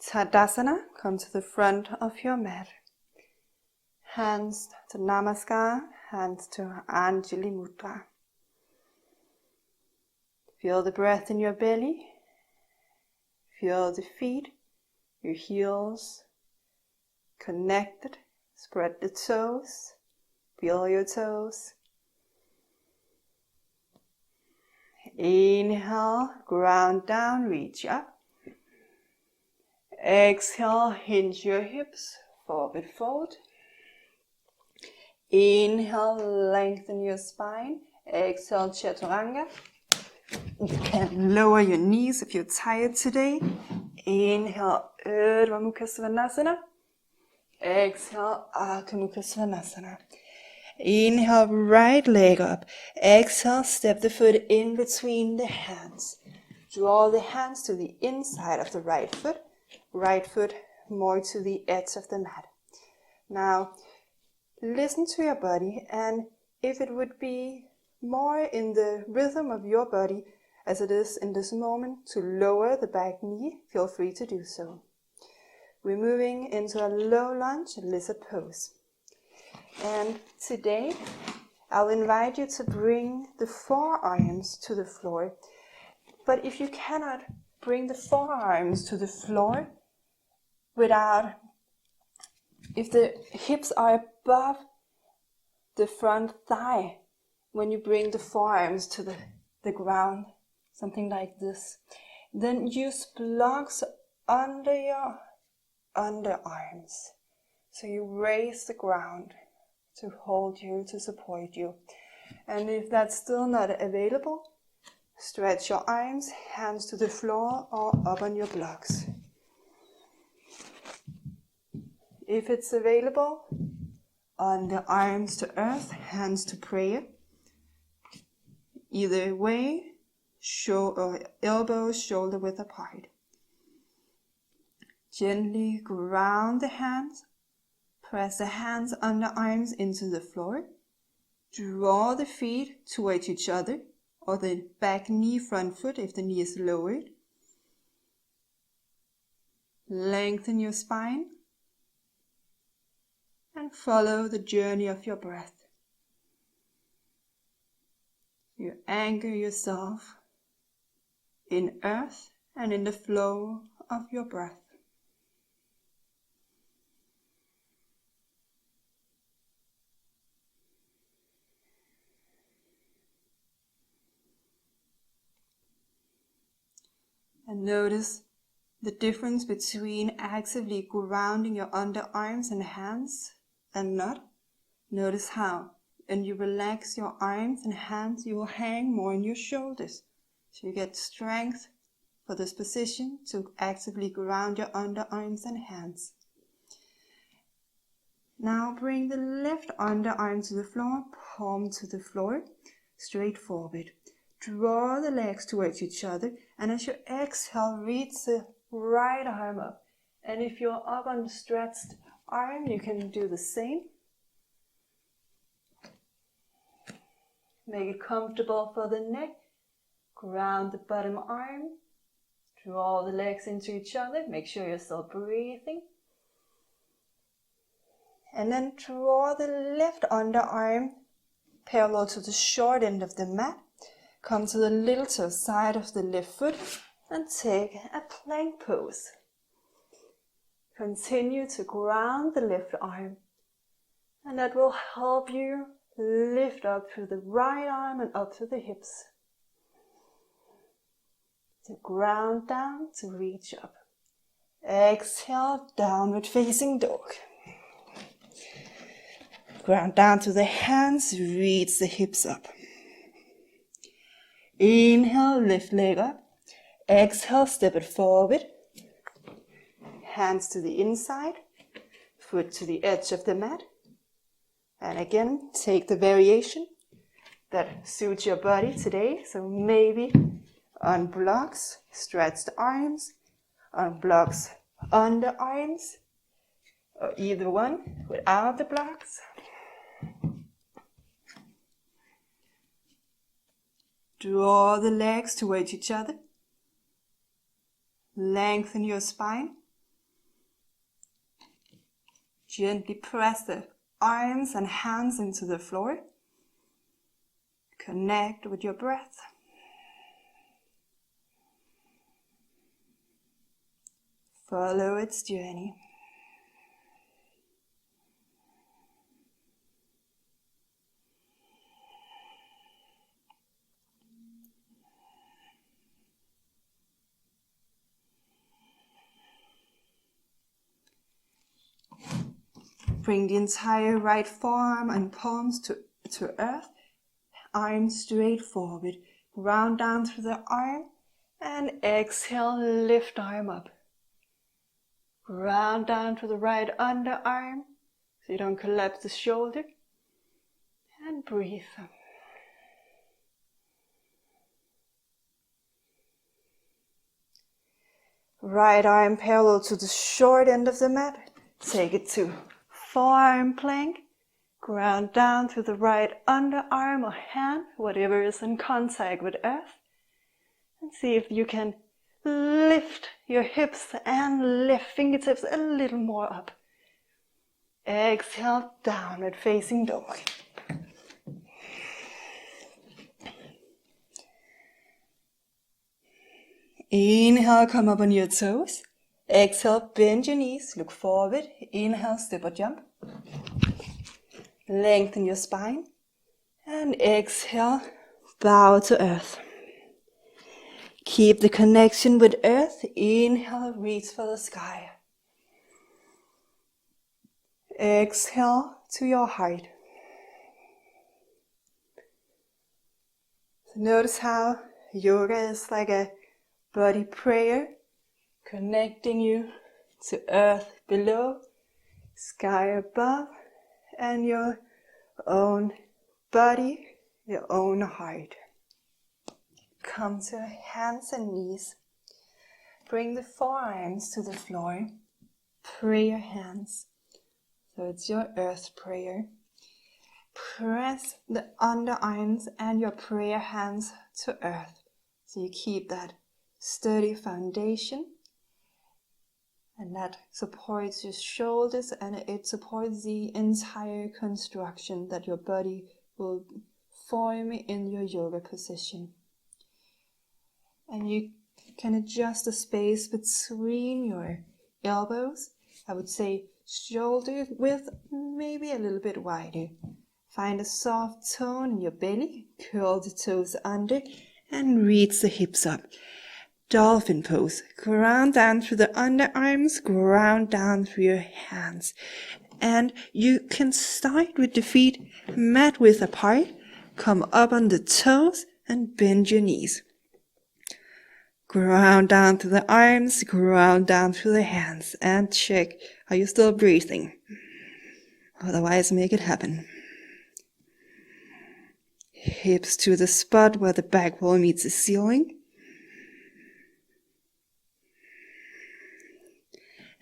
Tadasana, come to the front of your mat. Hands to Namaskar, hands to Anjali Mudra. Feel the breath in your belly. Feel the feet, your heels connected. Spread the toes. Feel your toes. Inhale, ground down, reach up. Exhale, hinge your hips, forward fold. Inhale, lengthen your spine. Exhale, caturaṅga. You can lower your knees if you're tired today. Inhale, mukha Śvānāsana. Exhale, mukha Śvānāsana. Inhale, right leg up. Exhale, step the foot in between the hands. Draw the hands to the inside of the right foot. Right foot more to the edge of the mat. Now, listen to your body, and if it would be more in the rhythm of your body as it is in this moment to lower the back knee, feel free to do so. We're moving into a low lunge lizard pose. And today, I'll invite you to bring the forearms to the floor. But if you cannot bring the forearms to the floor if the hips are above the front thigh, when you bring the forearms to the ground, something like this, then use blocks under your underarms. So you raise the ground to hold you, to support you. And if that's still not available, stretch your arms, hands to the floor or up on your blocks. If it's available, on the arms to earth, hands to prayer. Either way, elbows shoulder width apart. Gently ground the hands. Press the hands under arms into the floor. Draw the feet towards each other, or the back knee, front foot if the knee is lowered. Lengthen your spine. And follow the journey of your breath. You anchor yourself in earth and in the flow of your breath. And notice the difference between actively grounding your underarms and hands and not. Notice how when you relax your arms and hands, you will hang more in your shoulders. So you get strength for this position to actively ground your underarms and hands. Now bring the left underarm to the floor, palm to the floor, straight forward. Draw the legs towards each other, and as you exhale, reach the right arm up. And if you're up on the stretched arm, you can do the same. Make it comfortable for the neck. Ground the bottom arm. Draw the legs into each other. Make sure you're still breathing. And then draw the left underarm parallel to the short end of the mat. Come to the little toe side of the left foot and take a plank pose. Continue to ground the left arm, and that will help you lift up through the right arm and up to the hips. To ground down, to reach up. Exhale, downward facing dog. Ground down to the hands, reach the hips up. Inhale, lift leg up. Exhale, step it forward. Hands to the inside, foot to the edge of the mat. And again, take the variation that suits your body today. So maybe on blocks, stretched arms, on blocks, underarms, or either one without the blocks. Draw the legs towards each other. Lengthen your spine. Gently press the arms and hands into the floor. Connect with your breath. Follow its journey. Bring the entire right forearm and palms to earth. Arms straight forward. Ground down through the arm. And exhale, lift arm up. Ground down to the right underarm so you don't collapse the shoulder. And breathe. Right arm parallel to the short end of the mat. Take it to forearm plank. Ground down to the right underarm or hand, whatever is in contact with earth. And see if you can lift your hips and lift fingertips a little more up. Exhale, downward facing dog. Inhale, come up on your toes. Exhale, bend your knees, look forward. Inhale, step or jump. Lengthen your spine. And exhale, bow to earth. Keep the connection with earth. Inhale, reach for the sky. Exhale to your heart. So notice how yoga is like a body prayer, connecting you to earth below, sky above, and your own body, your own heart. Come to hands and knees. Bring the forearms to the floor. Pray your hands. So it's your earth prayer. Press the underarms and your prayer hands to earth. So you keep that sturdy foundation. And that supports your shoulders and it supports the entire construction that your body will form in your yoga position. And you can adjust the space between your elbows. I would say shoulder width, maybe a little bit wider. Find a soft tone in your belly. Curl the toes under and reach the hips up. Dolphin pose. Ground down through the underarms. Ground down through your hands. And you can start with the feet mat width apart. Come up on the toes and bend your knees. Ground down through the arms, ground down through the hands, and check, are you still breathing? Otherwise, make it happen. Hips to the spot where the back wall meets the ceiling.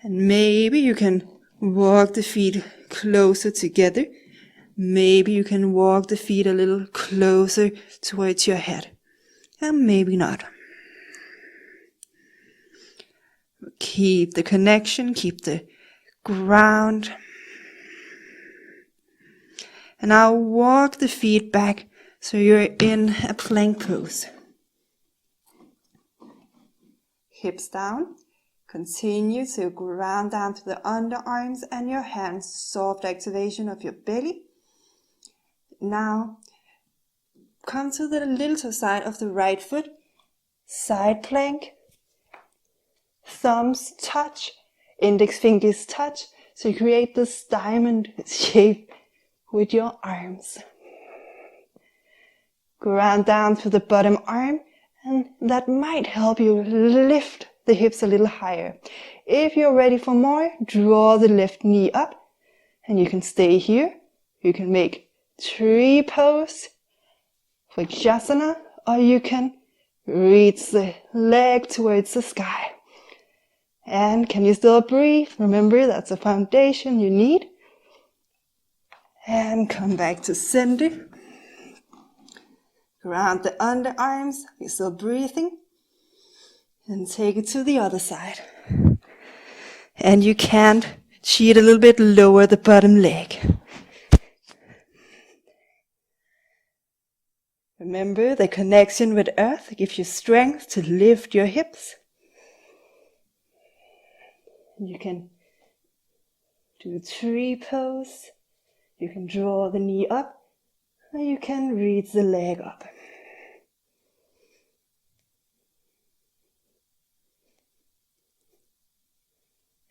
And maybe you can walk the feet closer together. Maybe you can walk the feet a little closer towards your head. And maybe not. Keep the connection, keep the ground. And now walk the feet back so you're in a plank pose. Hips down. Continue to ground down to the underarms and your hands. Soft activation of your belly. Now come to the little toe side of the right foot. Side plank. Thumbs touch, index fingers touch, so you create this diamond shape with your arms. Ground down through the bottom arm, and that might help you lift the hips a little higher. If you're ready for more, draw the left knee up, and you can stay here. You can make tree pose, VISDOM, or you can reach the leg towards the sky. And can you still breathe? Remember, that's a foundation you need. And come back to center. Ground the underarms. You're still breathing. And take it to the other side. And you can't cheat a little bit, lower the bottom leg. Remember, the connection with earth gives you strength to lift your hips. You can do tree pose. You can draw the knee up, or you can reach the leg up.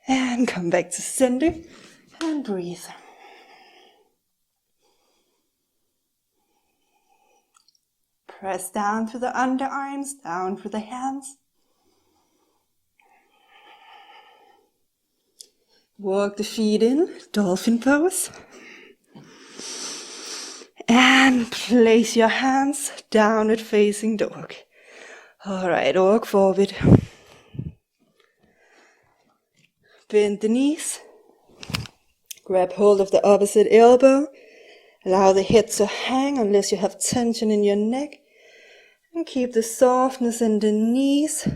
And come back to center and breathe. Press down through the underarms, down through the hands. Walk the feet in, dolphin pose. And place your hands downward facing dog. Alright, walk forward. Bend the knees. Grab hold of the opposite elbow. Allow the head to hang unless you have tension in your neck. And keep the softness in the knees.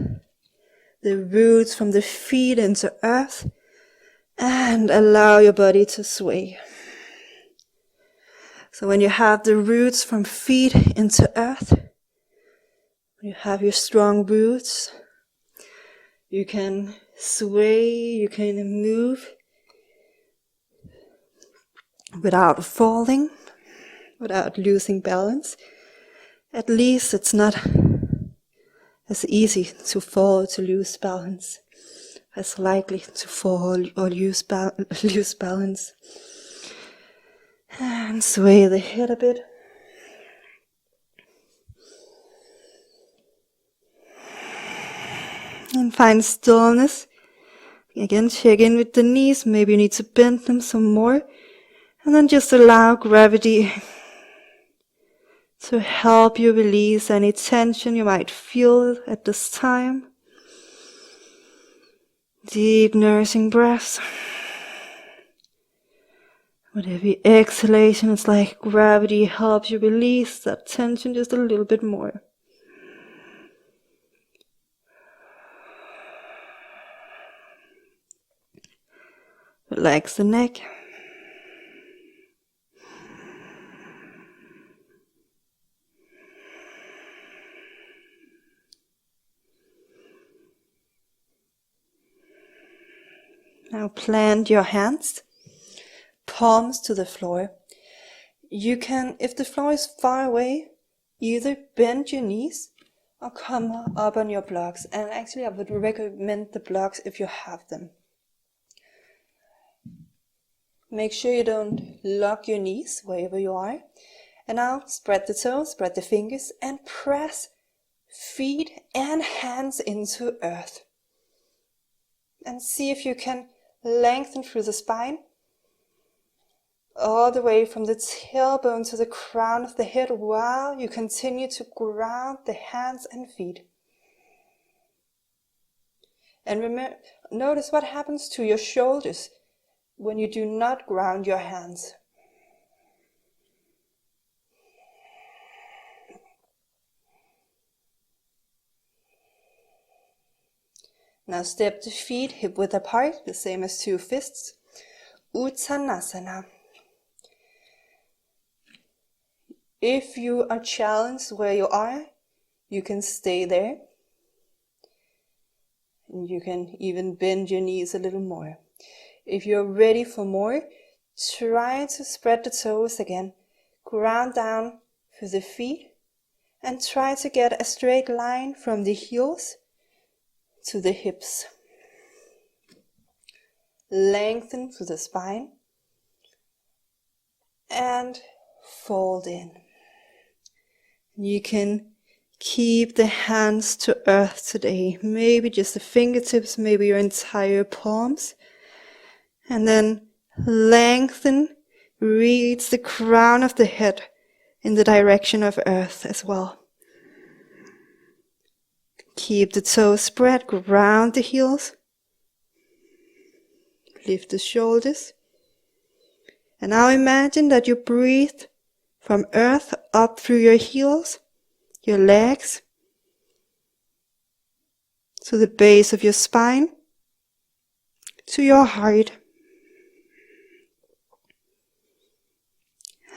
The roots from the feet into earth. And allow your body to sway. So when you have the roots from feet into earth, you have your strong roots, you can sway, you can move without falling, without losing balance. At least it's not as easy to fall, to lose balance, as likely to fall or lose balance. And sway the head a bit. And find stillness. Again, check in with the knees. Maybe you need to bend them some more. And then just allow gravity to help you release any tension you might feel at this time. Deep, nourishing breaths. With every exhalation, it's like gravity helps you release that tension just a little bit more. Relax the neck. Now plant your hands. Palms to the floor. You can, if the floor is far away, either bend your knees or come up on your blocks. And actually I would recommend the blocks if you have them. Make sure you don't lock your knees wherever you are. And now spread the toes, spread the fingers, and press feet and hands into earth. And see if you can lengthen through the spine. All the way from the tailbone to the crown of the head while you continue to ground the hands and feet. And remember, notice what happens to your shoulders when you do not ground your hands. Now step the feet hip width apart, the same as two fists. Uttānāsana. If you are challenged where you are, you can stay there. And you can even bend your knees a little more. If you're ready for more, try to spread the toes again. Ground down through the feet. And try to get a straight line from the heels to the hips. Lengthen through the spine. And fold in. You can keep the hands to earth today. Maybe just the fingertips, maybe your entire palms. And then lengthen, reach the crown of the head in the direction of earth as well. Keep the toes spread, ground the heels. Lift the shoulders. And now imagine that you breathe from earth up through your heels, your legs, to the base of your spine, to your heart.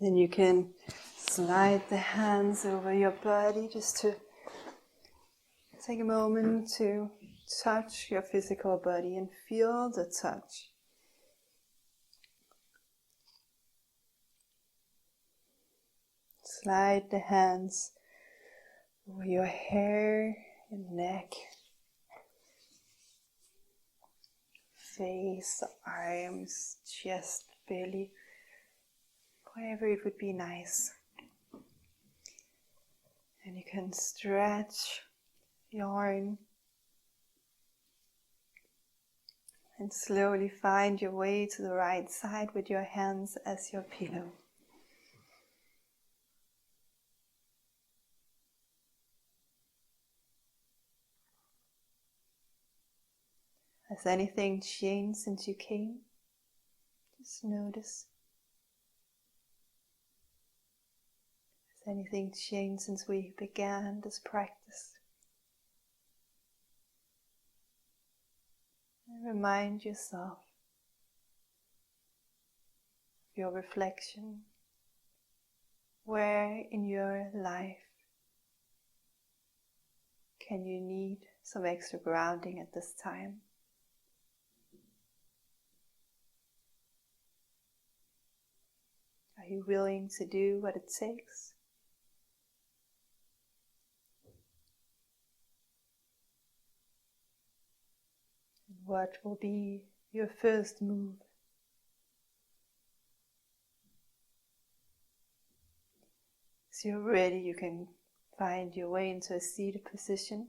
Then you can slide the hands over your body just to take a moment to touch your physical body and feel the touch. Slide the hands over your hair and neck, face, arms, chest, belly, wherever it would be nice. And you can stretch your arm and slowly find your way to the right side with your hands as your pillow. Has anything changed since you came? Just notice. Has anything changed since we began this practice? And remind yourself of your reflection. Where in your life can you need some extra grounding at this time? Are you willing to do what it takes? And what will be your first move? As you're ready, you can find your way into a seated position.